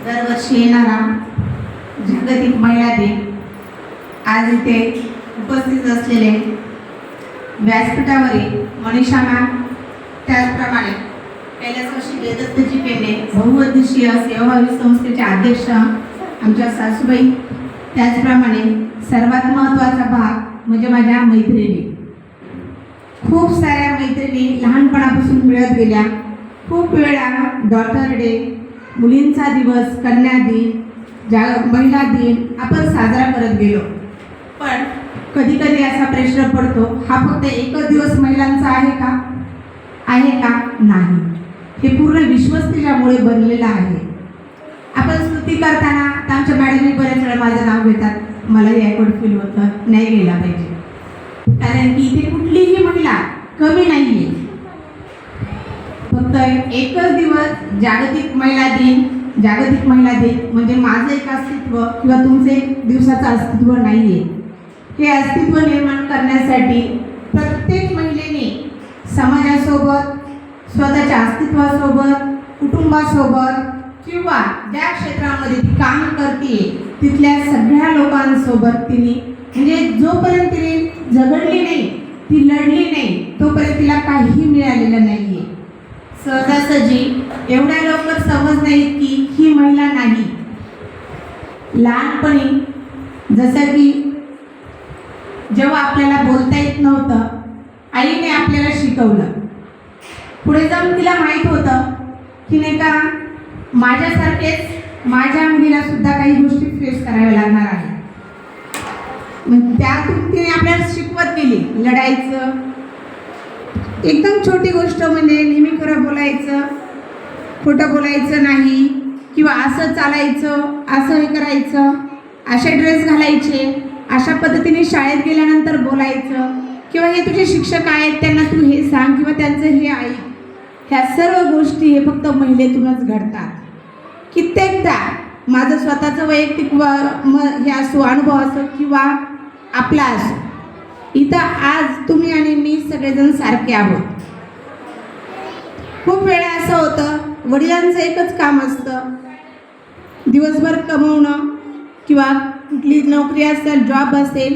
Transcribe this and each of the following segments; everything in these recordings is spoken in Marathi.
दरवर्षी येणारा जागतिक महिला दिन आज इथे उपस्थित असलेले व्यासपीठावरील मनीषा मॅम, त्याचप्रमाणे कैलास वेदत्तजी पेंडे, बहुउद्देशीय सेवाभावी संस्थेचे अध्यक्ष आमच्या सासूबाई, त्याचप्रमाणे सर्वात महत्त्वाचा भाग म्हणजे माझ्या मैत्रिणी. खूप साऱ्या मैत्रिणी लहानपणापासून मिळत गेल्या. खूप वेळा डॉटर डे, मुलींचा दिवस, कन्या दिन, महिला दिन आपण साजरा करत गेलो. पण कधी कधी असा प्रश्न पडतो, हा फक्त एकच दिवस महिलांचा आहे का? नाही. हे पूर्ण विश्वच तिच्यामुळे बनलेलं आहे. आपण स्तुती करताना आमच्या मॅडमही बऱ्याच वेळा माझं नाव घेतात. मलाही ॲकवर्ड फील होतं, नाही गेला पाहिजे, कारण की इथे कुठलीही महिला कमी नाही आहे. फक्त एकच दिवस जागतिक महिला दिन म्हणजे माझं एक अस्तित्व किंवा तुमचं एक दिवसाचं अस्तित्व नाही आहे. हे अस्तित्व निर्माण करण्यासाठी प्रत्येक महिलेने समाजासोबत, स्वतःच्या अस्तित्वासोबत, कुटुंबासोबत किंवा ज्या क्षेत्रामध्ये ती काम करते तिथल्या सगळ्या लोकांसोबत तिने, म्हणजे जोपर्यंत तिने झगडली नाही, ती लढली नाही, तोपर्यंत तिला काहीही मिळालेलं नाही आहे. सहजासहजी एवढ्या लवकर समज नाही की ही महिला नाही. लहानपणी जसं की जेव्हा आपल्याला बोलता येत नव्हतं, आईने आपल्याला शिकवलं. पुढे जाऊन तिला माहीत होतं की नाही का, माझ्यासारखेच माझ्या मुलीला सुद्धा काही गोष्टी फेस कराव्या लागणार आहे. मग त्यातून तिने आपल्याला शिकवत गेली लढायचं. एकदम छोटी गोष्ट म्हणजे नेहमी खरं बोलायचं, खोटं बोलायचं नाही, किंवा असं चालायचं, असं हे करायचं, असे ड्रेस घालायचे, अशा पद्धतीने शाळेत गेल्यानंतर बोलायचं, किंवा हे तुझे शिक्षक आहेत त्यांना तू हे सांग, किंवा त्यांचं हे ऐक. ह्या सर्व गोष्टी हे फक्त महिलेतूनच घडतात. कित्येकदा माझं स्वतःचं वैयक्तिक हे असो, अनुभव असो किंवा आपला असो, इथं आज तुम्ही आणि मी सगळेजण सारखे आहोत. खूप वेळा असं होतं, वडिलांचं एकच काम असतं, दिवसभर कमवणं किंवा कुठली नोकरी असेल, जॉब असेल,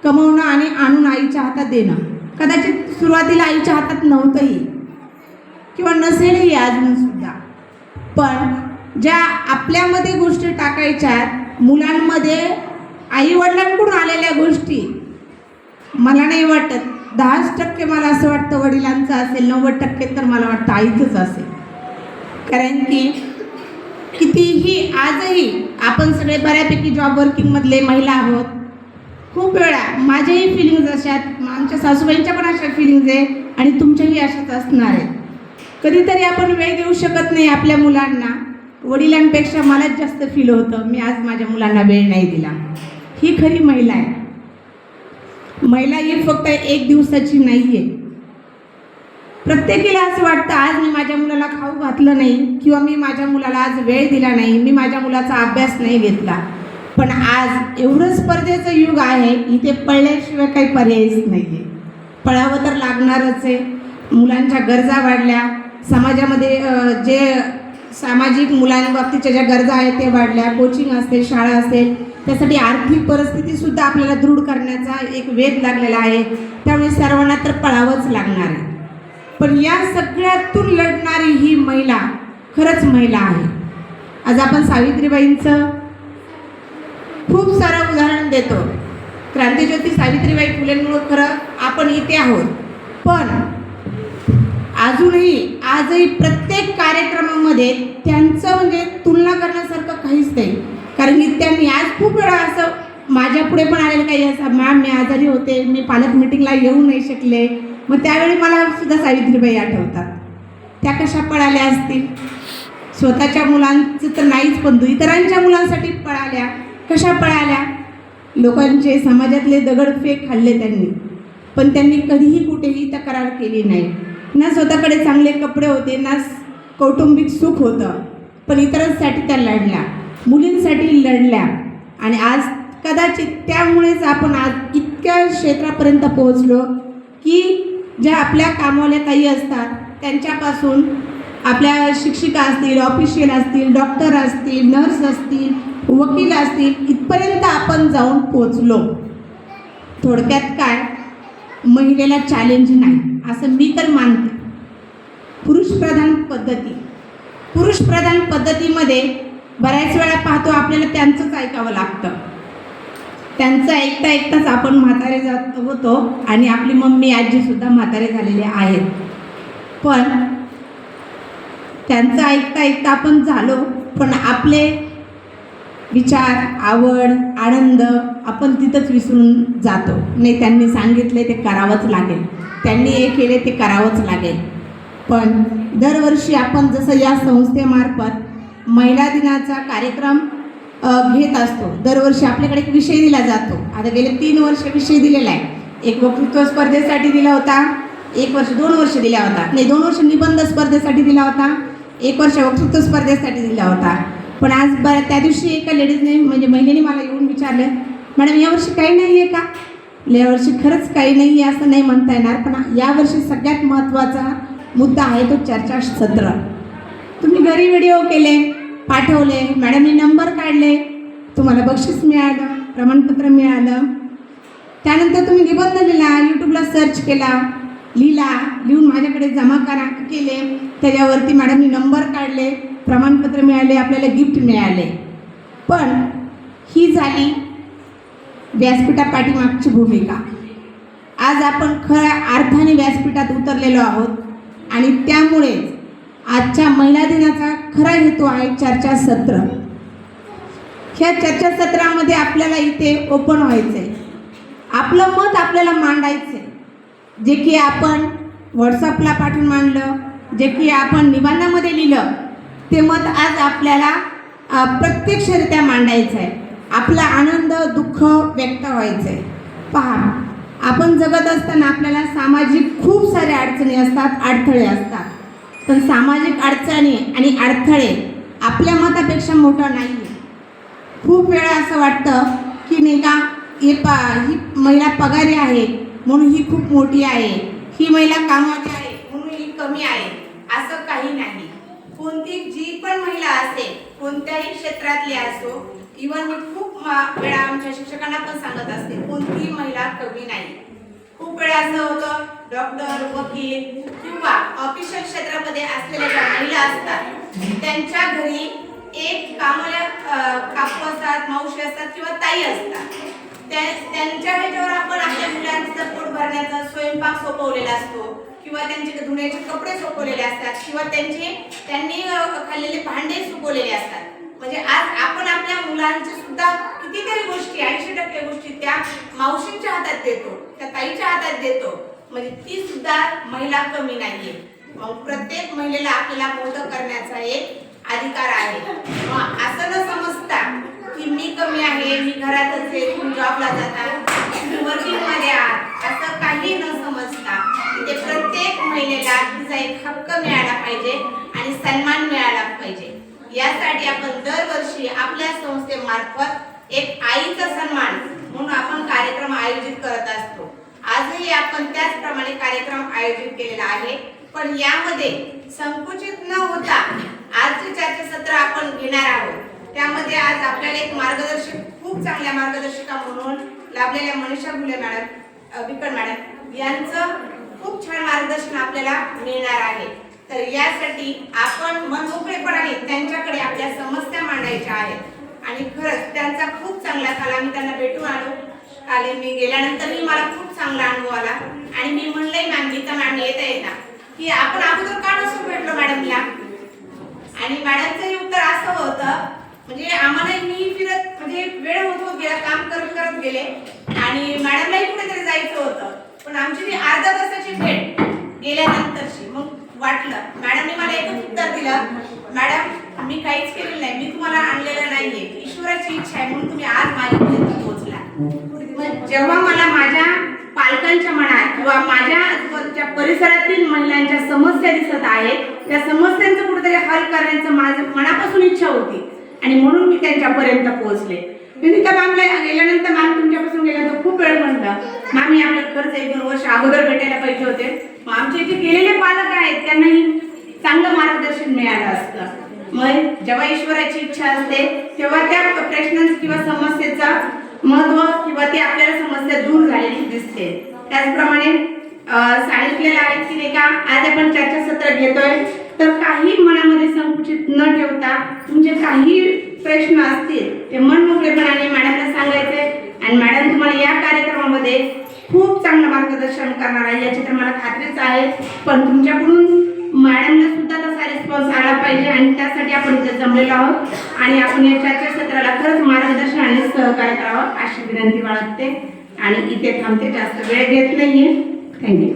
कमवणं आणि आणून आईच्या हातात देणं. कदाचित सुरुवातीला आईच्या हातात नव्हतंही किंवा नसेलही अजूनसुद्धा, पण ज्या आपल्यामध्ये गोष्टी टाकायच्या मुलांमध्ये आईवडिलांकडून आलेल्या गोष्टी, मला नाही वाटत 10% मला असं वाटतं वडिलांचं असेल, 90% तर मला वाटतं आईचंच असेल. कारण की कितीही आजही आपण सगळे बऱ्यापैकी जॉब वर्किंगमधले महिला आहोत. खूप वेळा माझ्याही फिलिंग्ज अशा आहेत, आमच्या सासूबाईंच्या पण अशा फिलिंग्ज आहे आणि तुमच्याही अशाच असणार आहेत. कधीतरी आपण वेळ देऊ शकत नाही आपल्या मुलांना. वडिलांपेक्षा मलाच जास्त फील होतं, मी आज माझ्या मुलांना वेळ नाही दिला. ही खरी महिला आहे. महिला ही फक्त एक दिवसाची नाही आहे. प्रत्येकीला असं वाटतं, आज मी माझ्या मुलाला खाऊ घातलं नाही, किंवा मी माझ्या मुलाला आज वेळ दिला नाही, मी माझ्या मुलाचा अभ्यास नाही घेतला. पण आज एवढं स्पर्धेचं युग आहे, इथे पळल्याशिवाय काही पर्यायच नाही आहे. पळावं तर लागणारच आहे. मुलांच्या गरजा वाढल्या, समाजामध्ये जे सामाजिक मुलांबाबतीच्या ज्या गरजा आहेत ते वाढल्या. कोचिंग असेल, शाळा असेल, त्यासाठी आर्थिक परिस्थितीसुद्धा आपल्याला दृढ करण्याचा एक वेध लागलेला आहे. त्यामुळे सर्वांना तर पळावंच लागणार आहे. पण या सगळ्यातून लढणारी ही महिला खरंच महिला आहे. आज आपण सावित्रीबाईंचं खूप सारं उदाहरण देतो. क्रांतिज्योती सावित्रीबाई फुलेंमुळे खरं आपण इथे आहोत. पण अजूनही आजही प्रत्येक कार्यक्रमामध्ये त्यांचं म्हणजे तुलना करण्यासारखं काहीच नाही. कारण की त्यांनी आज खूप वेळा असं माझ्या पुढे पण आलेलं काही असं, मॅम मी आजारी होते, मी पालक मिटिंगला येऊ नाही शकले. मग त्यावेळी मला सुद्धा सावित्रीबाई आठवतात. त्या कशा पळाल्या असतील, स्वतःच्या मुलांचं तर नाहीच, पण इतरांच्या मुलांसाठी पळाल्या. कशा पळाल्या? लोकांचे समाजातले दगडफेक खाल्ले त्यांनी, पण त्यांनी कधीही कुठेही तक्रार केली नाही. ना स्वतःकडे चांगले कपडे होते, ना कौटुंबिक सुख होतं, पण इतरांसाठी त्या लढल्या, मुलींसाठी लढल्या. आणि आज कदाचित त्यामुळेच आपण आज इतक्या क्षेत्रापर्यंत पोहोचलो की ज्या आपल्या कामवाल्या ताई असतात त्यांच्यापासून आपल्या शिक्षिका असतील, ऑफिशियल असतील, डॉक्टर असतील, नर्स असतील, वकील असतील, इथपर्यंत आपण जाऊन पोचलो. थोडक्यात काय, महिलेला चॅलेंज नाही असं मी तर मानते. पुरुषप्रधान पद्धतीमध्ये बऱ्याच वेळा पाहतो आपल्याला त्यांचंच ऐकावं लागतं. त्यांचं ऐकता ऐकताच आपण म्हातारे जात होतो आणि आपली मम्मी आजीसुद्धा म्हातारे झालेले आहेत. पण त्यांचं ऐकता ऐकता आपण झालो, पण आपले विचार, आवड, आनंद आपण तिथंच विसरून जातो. नाही, त्यांनी सांगितले ते करावंच लागेल, त्यांनी हे केले ते करावंच लागेल. पण दरवर्षी आपण जसं या संस्थेमार्फत महिला दिनाचा कार्यक्रम घेत असतो, दरवर्षी आपल्याकडे एक विषय दिला जातो. आता गेले 3 वर्ष विषय दिलेला आहे. एक वक्तृत्व स्पर्धेसाठी दिला होता, 2 वर्ष दिला होता, नाही 2 वर्ष निबंध स्पर्धेसाठी दिला होता, 1 वर्ष वक्तृत्व स्पर्धेसाठी दिला होता. पण आज त्या दिवशी एका लेडीजने म्हणजे महिलेने मला येऊन विचारलं, मॅडम यावर्षी काही नाही आहे का? यावर्षी खरंच काही नाही आहे असं नाही म्हणता येणार, पण यावर्षी सगळ्यात महत्त्वाचा मुद्दा आहे तो चर्चासत्र. तुम्ही घरी व्हिडिओ केले, पाठवले, मॅडमने नंबर काढले, तुम्हाला बक्षीस मिळालं, प्रमाणपत्र मिळालं. त्यानंतर तुम्ही निबंध लिहिला, यूट्यूबला सर्च केला, लिहून माझ्याकडे जमा केले, त्याच्यावरती मॅडमने नंबर काढले, प्रमाणपत्र मिळाले, आपल्याला गिफ्ट मिळाले. पण ही झाली व्यासपीठापाठीमागची भूमिका. आज आपण खऱ्या अर्थाने व्यासपीठात उतरलेलो आहोत आणि त्यामुळेच आजच्या महिला दिनाचा खरा हेतू आहे चर्चासत्र. ह्या चर्चासत्रामध्ये आपल्याला इथे ओपन व्हायचं आहे, आपलं मत आपल्याला मांडायचं आहे. जे की आपण व्हॉट्सअपला पाठवून मांडलं, जे की आपण निबंधामध्ये लिहिलं, ते मत आज आपल्याला प्रत्यक्षरित्या मांडायचं आहे. आपला आनंद, दुःख व्यक्त व्हायचं आहे. पहा, आपण जगत असताना आपल्याला सामाजिक खूप साऱ्या अडचणी असतात, अडथळे असतात. पण सामाजिक अडचणी आणि अडथळे आपल्या मतापेक्षा मोठं नाही आहे. खूप वेळा असं वाटतं की नाही का, ही महिला पगारी आहे म्हणून ही खूप मोठी आहे, ही महिला कामाची आहे म्हणून ही कमी आहे. असं काही नाही. कोणती जी पण महिला असेल, कोणत्याही क्षेत्रातली असो, इव्हन मी खूप वेळा आमच्या शिक्षकांना पण सांगत असते, कोणतीही महिला कमी नाही. खूप वेळा असं होतं, डॉक्टर, वकील किंवा ऑफिशियल क्षेत्रामध्ये असलेल्या ज्या महिला असतात त्यांच्या घरी एक कामाला काकू असतात, मावशी असतात किंवा ताई असतात. त्यांच्या ह्याच्यावर आपण आपल्या मुलांचं पोट भरण्याचा स्वयंपाक सोपवलेला असतो किंवा त्यांचे धुण्याचे कपडे सोपवलेले असतात किंवा त्यांनी खाल्लेले भांडे सुकवलेले असतात. म्हणजे आज आपण आपल्या मुलांचे सुद्धा कितीतरी गोष्टी, 80% गोष्टी त्या मावशींच्या हातात देतो, त्या ताईच्या हातात देतो. म्हणजे ती सुद्धा महिला कमी नाहीये. मग प्रत्येक महिलेला आपल्याला मोठं करण्याचा एक अधिकार आहे. असं न समजता की मी कमी आहे, मी घरातच आहे, तुम्ही जॉबला जाता, तुम्ही वर्किंगमध्ये आहात, असं काही न समजता ते प्रत्येक महिलेला तिचा एक हक्क मिळाला पाहिजे आणि सन्मान मिळाला पाहिजे. यासाठी आपण दरवर्षी आपल्या संस्थेमार्फत एक आईचा सन्मान म्हणून आपण कार्यक्रम आयोजित करत असतो. आजही आपण त्याचप्रमाणे कार्यक्रम आयोजित केलेला आहे. पण यामध्ये संकुचित न होता आजचे चर्चासत्र आपण घेणार आहोत. त्यामध्ये आज आपल्याला एक मार्गदर्शक, खूप चांगल्या मार्गदर्शिका म्हणून लाभलेल्या मनीषा घुले मॅडम, विकड मॅडम यांचं खूप छान मार्गदर्शन आपल्याला मिळणार आहे. तर यासाठी आपण मनमोकळेपणाने त्यांच्याकडे आपल्या समस्या मांडायच्या आहेत आणि खरंच त्यांचा खूप चांगला काल आम्ही त्यांना भेटून आले. मी गेल्यानंतरही मला खूप चांगला अनुभव आला आणि मी म्हणलंय मॅम, गीता मॅम येता की आपण अगोदर का नसून भेटलो मॅडमला. आणि मॅडमचंही उत्तर असं होतं, म्हणजे आम्हाला मी फिरत म्हणजे वेळ होत गेला, काम करत गेले आणि मॅडमलाही कुठेतरी जायचं होतं. पण आमची जी अर्धा तासाची भेट गेल्यानंतरची मग वाटलं, मॅडमने मला एकच उत्तर दिलं, मॅडम मी काहीच केलेलं नाही, मी तुम्हाला आणलेलं नाहीये, ईश्वराची इच्छा आहे म्हणून तुम्ही आज माझ्यापर्यंत पोहोचला. जेव्हा मला माझ्या पालकांच्या मनात किंवा माझ्या आजूबाजूच्या परिसरातील महिलांच्या समस्या दिसत आहेत, त्या समस्यांचं कुठेतरी हल करण्याचं माझं मनापासून इच्छा होती आणि म्हणून मी त्यांच्यापर्यंत पोहोचले. त्या मॅमला गेल्यानंतर मॅम तुमच्यापासून गेल्यानंतर खूप वेळ म्हटलं, मॅम मी आपल्याला खरंच 1-2 वर्ष अगोदर भेटायला पाहिजे होते. मग आमचे जे गेलेले पालक आहेत त्यांनाही चांगलं मार्गदर्शन मिळालं असतं. मग जेव्हा ईश्वराची इच्छा असते तेव्हा त्या प्रश्नांचं किंवा समस्येचा महत्व किंवा ती आपल्याला समस्या दूर झालेली दिसते. त्याचप्रमाणे सांगितलेलं आहे की नाही का, आज आपण चर्चासत्र घेतोय तर काही मनामध्ये संकुचित न ठेवता तुमचे काही प्रश्न असतील ते मन मोकळेपणाने मॅडमला सांगायचे आणि मॅडम तुम्हाला या कार्यक्रमामध्ये खूप चांगलं मार्गदर्शन करणार आहे याची तर मला खात्रीच आहे. पण तुमच्याकडून मॅडमला सुद्धा तसा रिस्पॉन्स आला पाहिजे आणि त्यासाठी आपण इथे जमलेलो आहोत आणि आपण या चर्चासत्राला खरंच मार्गदर्शन आणि सहकार्य करावं अशी विनंती बाळगते आणि इथे थांबते. जास्त वेळ घेत नाहीये. थँक्यू.